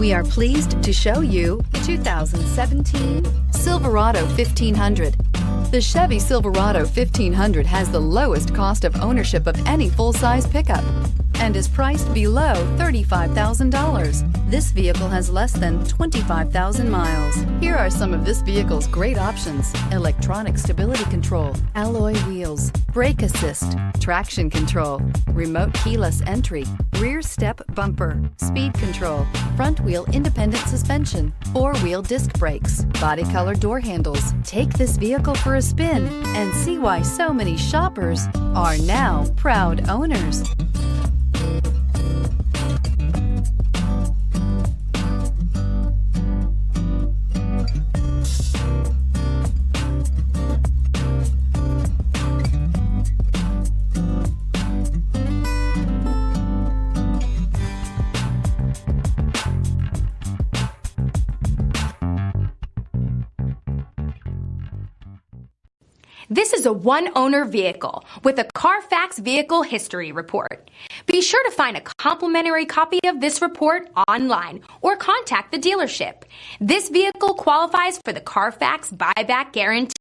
We are pleased to show you the 2017 Silverado 1500. The Chevy Silverado 1500 has the lowest cost of ownership of any full-size pickup and is priced below $35,000. This vehicle has less than 25,000 miles. Here are some of this vehicle's great options: electronic stability control, alloy wheels, brake assist, traction control, remote keyless entry, rear step bumper, speed control, front wheel independent suspension, four-wheel disc brakes, body color door handles. Take this vehicle for a spin and see why so many shoppers are now proud owners. This is a one-owner vehicle with a Carfax Vehicle History Report. Be sure to find a complimentary copy of this report online or contact the dealership. This vehicle qualifies for the Carfax Buyback Guarantee.